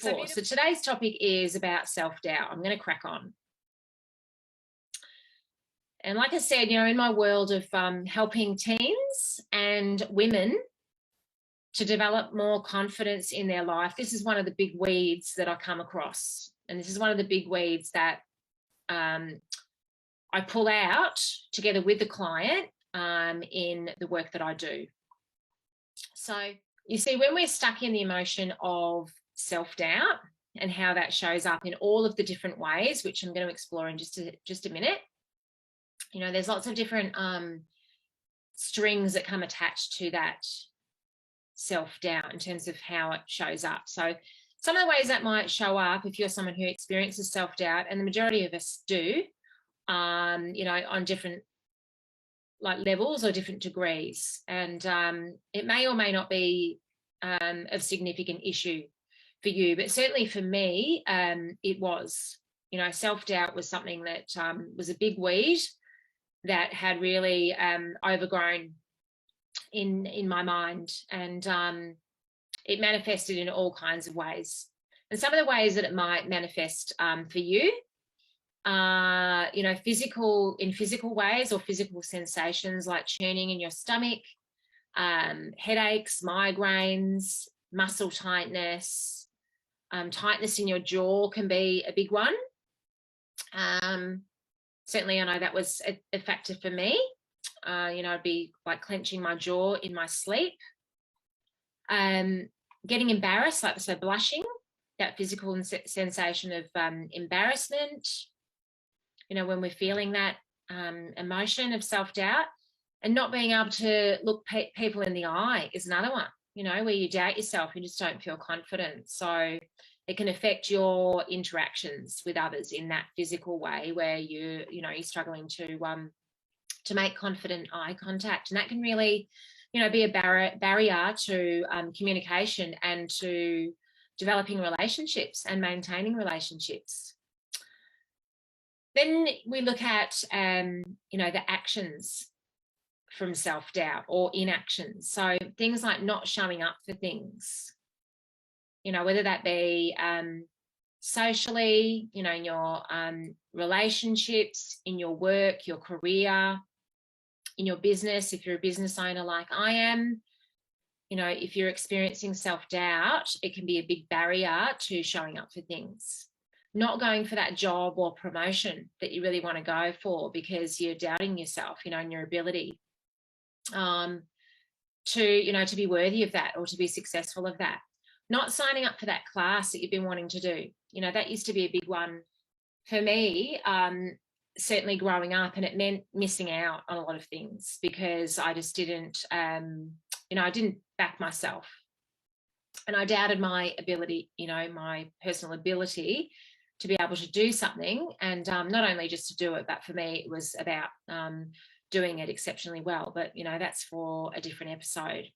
So today's topic is about self-doubt. I'm going to crack on. And like I said, in my world of helping teens and women to develop more confidence in their life, this is one of the big weeds that I come across. And this is one of the big weeds that I pull out together with the client in the work that I do. So you see, when we're stuck in the emotion of self-doubt and how that shows up in all of the different ways, which I'm going to explore in just a minute, there's lots of different strings that come attached to that self-doubt in terms of how it shows up. So some of the ways that might show up if you're someone who experiences self-doubt, and the majority of us do, on different levels or different degrees, and it may or may not be of significant issue for you, but certainly for me, it was. Self-doubt was something that was a big weed that had really overgrown in my mind, and it manifested in all kinds of ways. And some of the ways that it might manifest for you, physical ways or physical sensations like churning in your stomach, headaches, migraines, muscle tightness, tightness in your jaw can be a big one. Certainly I know that was a factor for me. I'd be like clenching my jaw in my sleep. Getting embarrassed, so blushing, that physical sensation of embarrassment, when we're feeling that emotion of self-doubt, and not being able to look people in the eye is another one, where you doubt yourself, you just don't feel confident. So it can affect your interactions with others in that physical way where you're struggling to make confident eye contact. And that can really, be a barrier to communication and to developing relationships and maintaining relationships. Then we look at, the actions from self-doubt or inactions. So things like not showing up for things, whether that be socially, in your relationships, in your work, your career, in your business, if you're a business owner like I am, if you're experiencing self-doubt, it can be a big barrier to showing up for things. Not going for that job or promotion that you really want to go for because you're doubting yourself, and your ability to be worthy of that or to be successful of that. Not signing up for that class that you've been wanting to do. That used to be a big one for me, certainly growing up, and it meant missing out on a lot of things because I just didn't, I didn't back myself, and I doubted my ability, my personal ability to be able to do something, and not only just to do it, but for me it was about doing it exceptionally well. But that's for a different episode.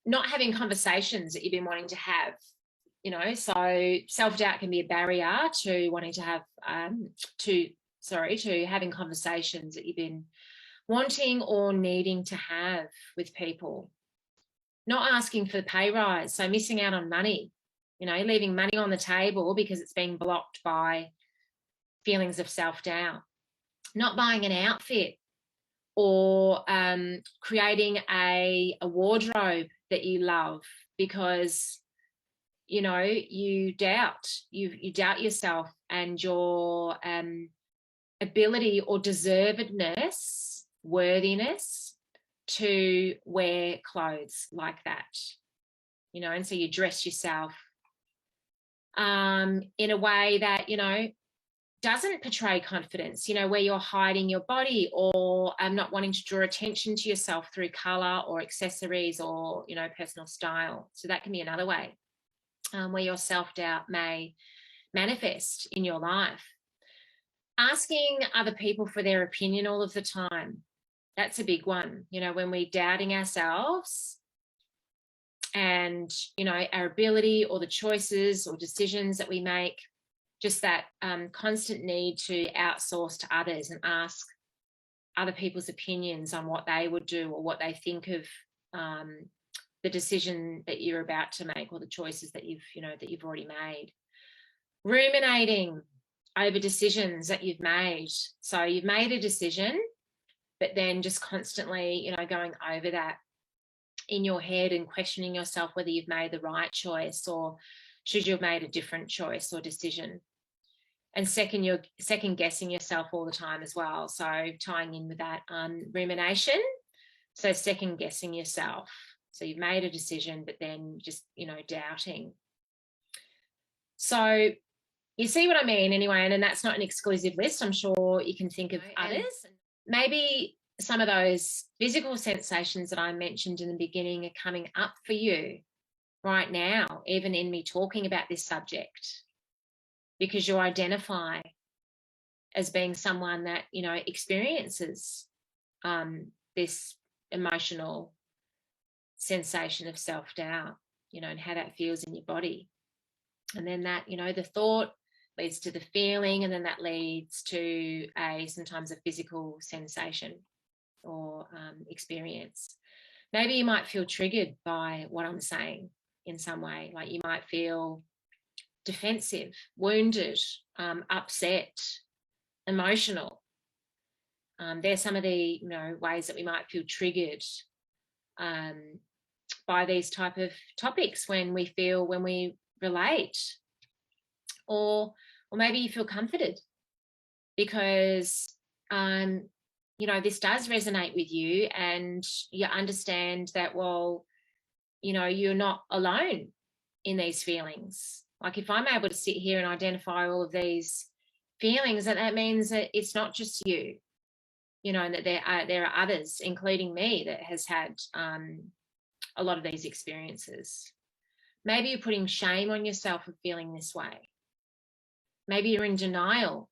Not having conversations that you've been wanting to have, so self-doubt can be a barrier to wanting to have to having conversations that you've been wanting or needing to have with people. Not asking for the pay rise, so missing out on money, leaving money on the table because it's being blocked by feelings of self-doubt. Not buying an outfit or creating a wardrobe that you love because you doubt yourself and your ability or deservedness, worthiness to wear clothes like that, and so you dress yourself in a way that doesn't portray confidence, where you're hiding your body or not wanting to draw attention to yourself through colour or accessories or, personal style. So that can be another way where your self-doubt may manifest in your life. Asking other people for their opinion all of the time. That's a big one, when we're doubting ourselves and, our ability or the choices or decisions that we make. Just that constant need to outsource to others and ask other people's opinions on what they would do or what they think of the decision that you're about to make, or the choices that you've already made. Ruminating over decisions that you've made. So you've made a decision, but then just constantly, going over that in your head and questioning yourself whether you've made the right choice, or should you have made a different choice or decision. And you're second guessing yourself all the time as well. So tying in with that rumination. So second guessing yourself. So you've made a decision, but then just, doubting. So you see what I mean anyway, and that's not an exclusive list. I'm sure you can think of others. Maybe some of those physical sensations that I mentioned in the beginning are coming up for you right now, even in me talking about this subject, because you identify as being someone that, experiences this emotional sensation of self-doubt, and how that feels in your body. And then that, the thought leads to the feeling, and then that leads to sometimes a physical sensation or experience. Maybe you might feel triggered by what I'm saying in some way, like you might feel defensive, wounded, upset, emotional. There's some of the ways that we might feel triggered by these type of topics when we relate, or maybe you feel comforted because this does resonate with you, and you understand that, well, you're not alone in these feelings. Like if I'm able to sit here and identify all of these feelings, that means that it's not just you, and that there are others, including me, that has had a lot of these experiences. Maybe you're putting shame on yourself for feeling this way. Maybe you're in denial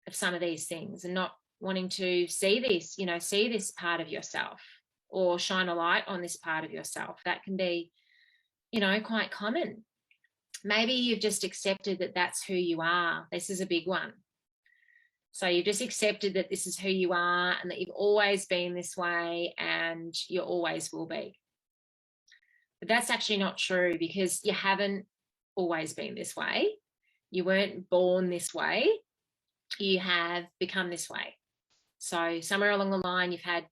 of some of these things and not wanting to see this part of yourself, or shine a light on this part of yourself. That can be, quite common. Maybe you've just accepted that that's who you are. This is a big one. So you've just accepted that this is who you are, and that you've always been this way, and you always will be. But that's actually not true, because you haven't always been this way. You weren't born this way. You have become this way. So somewhere along the line, you've had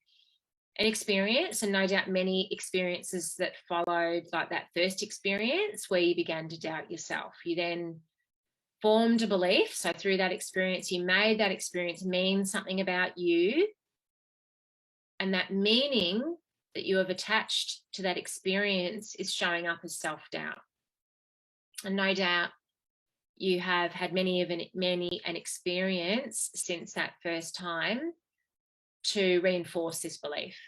an experience, and no doubt many experiences that followed, like that first experience where you began to doubt yourself. You then formed a belief. So through that experience, you made that experience mean something about you. And that meaning that you have attached to that experience is showing up as self-doubt. And no doubt you have had many an experience since that first time to reinforce this belief.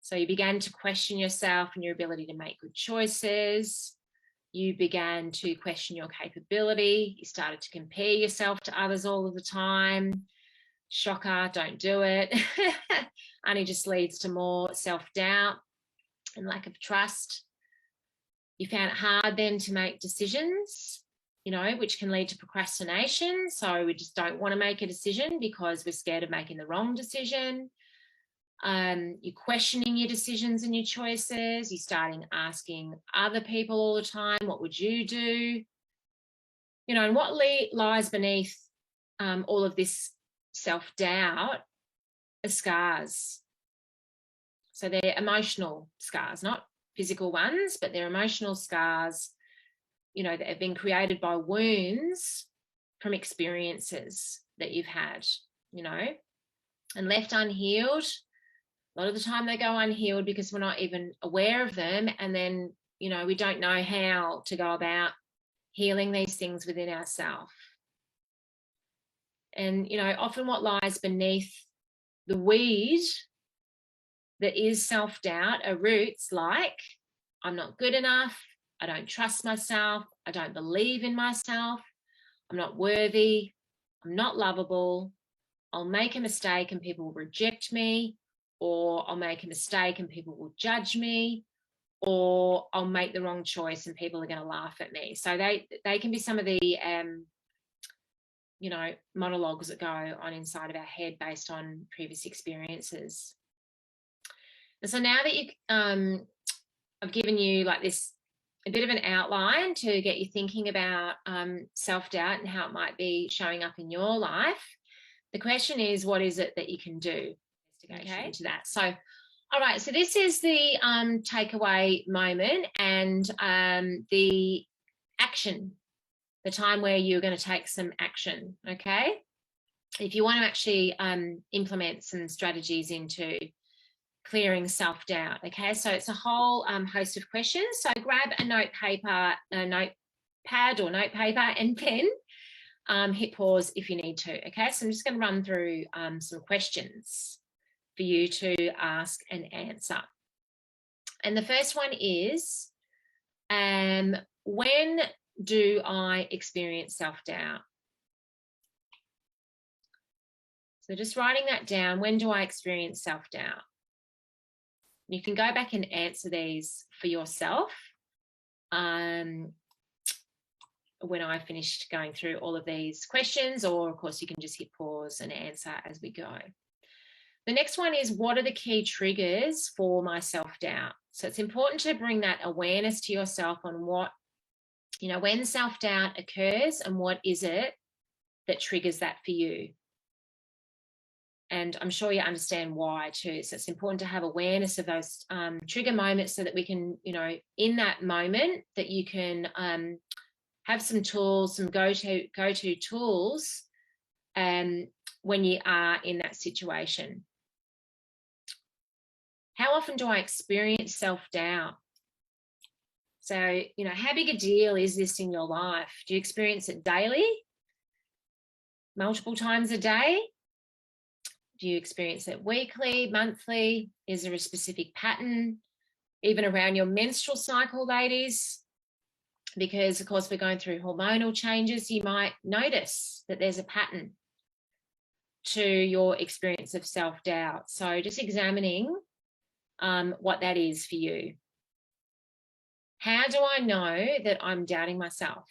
So you began to question yourself and your ability to make good choices. You began to question your capability. You started to compare yourself to others all of the time. Shocker, don't do it. Only just leads to more self-doubt and lack of trust. You found it hard then to make decisions, which can lead to procrastination. So we just don't want to make a decision because we're scared of making the wrong decision. You're questioning your decisions and your choices. You're starting asking other people all the time, what would you do? And what lies beneath all of this self-doubt are scars. So they're emotional scars, not physical ones, but they're emotional scars, that have been created by wounds from experiences that you've had, and left unhealed. A lot of the time they go unhealed because we're not even aware of them. And then, we don't know how to go about healing these things within ourselves. And, often what lies beneath the weed that is self-doubt are roots like, I'm not good enough, I don't trust myself, I don't believe in myself, I'm not worthy, I'm not lovable, I'll make a mistake and people will reject me, or I'll make a mistake and people will judge me, or I'll make the wrong choice and people are going to laugh at me. So they can be some of the monologues that go on inside of our head based on previous experiences. And so now that I've given you like this, a bit of an outline to get you thinking about self-doubt and how it might be showing up in your life. The question is, what is it that you can do? Investigation into that. So, all right, so this is the takeaway moment and the action, the time where you're going to take some action, okay? If you want to actually implement some strategies into clearing self-doubt, okay? So it's a whole host of questions. So grab a notepad or note paper and pen. Hit pause if you need to, okay? So I'm just going to run through some questions for you to ask and answer. And the first one is, when do I experience self-doubt? So just writing that down, when do I experience self-doubt? You can go back and answer these for yourself when I finished going through all of these questions, or of course you can just hit pause and answer as we go. The next one is, what are the key triggers for my self-doubt? So it's important to bring that awareness to yourself on what, when self-doubt occurs and what is it that triggers that for you. And I'm sure you understand why too. So it's important to have awareness of those trigger moments so that we can, in that moment, that you can have some tools, some go-to tools when you are in that situation. How often do I experience self-doubt? So, how big a deal is this in your life? Do you experience it daily? Multiple times a day? Do you experience it weekly, monthly? Is there a specific pattern? Even around your menstrual cycle, ladies? Because, of course, we're going through hormonal changes. You might notice that there's a pattern to your experience of self-doubt. So just examining what that is for you. How do I know that I'm doubting myself?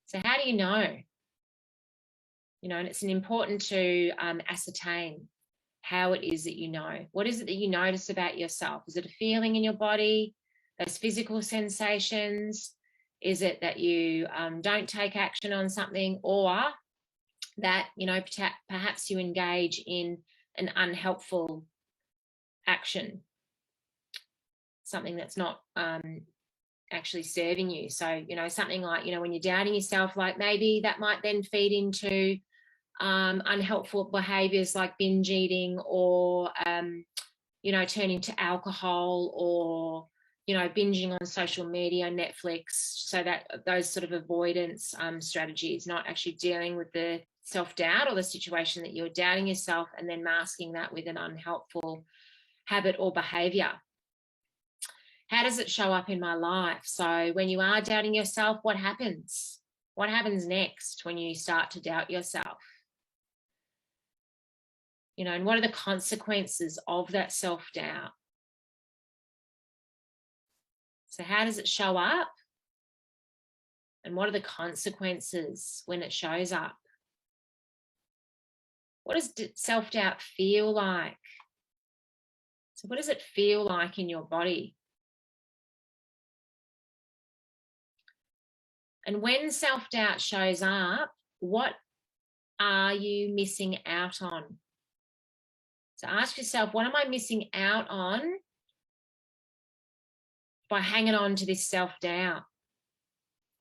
So how do you know? And it's important to ascertain how it is that you know. What is it that you notice about yourself? Is it a feeling in your body, those physical sensations? Is it that you don't take action on something, or that, perhaps you engage in an unhelpful action, something that's not actually serving you? So, something like, when you're doubting yourself, like maybe that might then feed into unhelpful behaviors like binge eating, or turning to alcohol, or binging on social media, Netflix. So that those sort of avoidance strategies, not actually dealing with the self-doubt or the situation that you're doubting yourself, and then masking that with an unhelpful habit or behavior. How does it show up in my life? So when you are doubting yourself, what happens? What happens next when you start to doubt yourself? And what are the consequences of that self-doubt? So how does it show up? And what are the consequences when it shows up? What does self-doubt feel like? So what does it feel like in your body? And when self-doubt shows up, what are you missing out on? So ask yourself, what am I missing out on by hanging on to this self-doubt?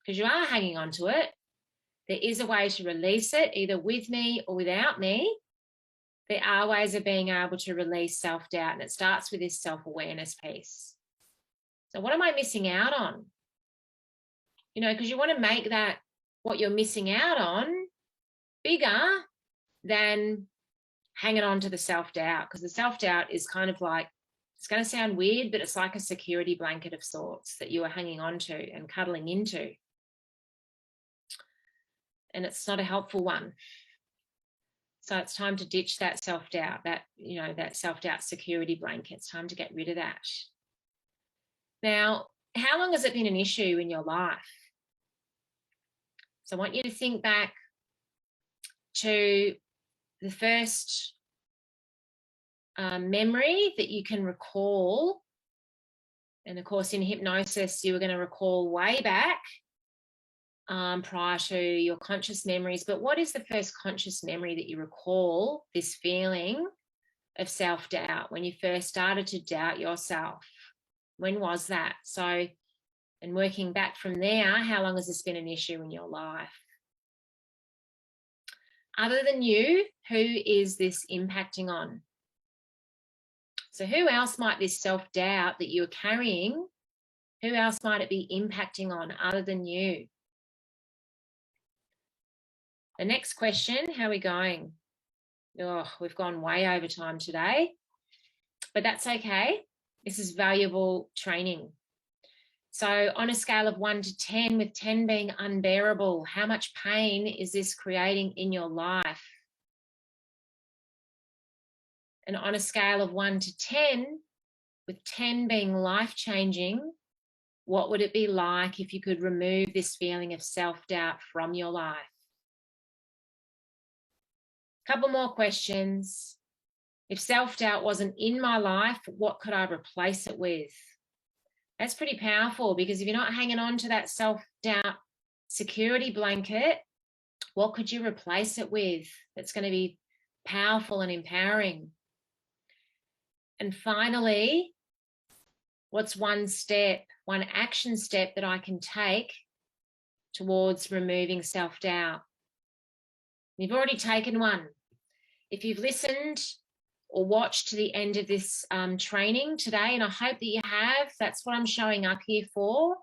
Because you are hanging on to it. There is a way to release it, either with me or without me. There are ways of being able to release self-doubt, and it starts with this self-awareness piece. So what am I missing out on? Because you want to make that, what you're missing out on, bigger than hanging on to the self-doubt, because the self-doubt is kind of like, it's going to sound weird, but it's like a security blanket of sorts that you are hanging on to and cuddling into. And it's not a helpful one. So it's time to ditch that self-doubt, that self-doubt security blanket. It's time to get rid of that. Now, how long has it been an issue in your life? So I want you to think back to the first memory that you can recall And of course, in hypnosis, you were going to recall way back prior to your conscious memories. But what is the first conscious memory that you recall this feeling of self-doubt, when you first started to doubt yourself? When was that? So, and working back from there, how long has this been an issue in your life? Other than you, who is this impacting on? So who else might this self-doubt that you're carrying, who else might it be impacting on other than you? The next question, how are we going? Oh, we've gone way over time today, but that's okay. This is valuable training. So on a scale of 1 to 10, with 10 being unbearable, how much pain is this creating in your life? And on a scale of 1 to 10, with 10 being life-changing, what would it be like if you could remove this feeling of self-doubt from your life? Couple more questions. If self-doubt wasn't in my life, what could I replace it with? That's pretty powerful, because if you're not hanging on to that self-doubt security blanket, what could you replace it with that's going to be powerful and empowering? And finally, what's one step, one action step that I can take towards removing self-doubt? You've already taken one. If you've listened or watched to the end of this training today, and I hope that you have, that's what I'm showing up here for.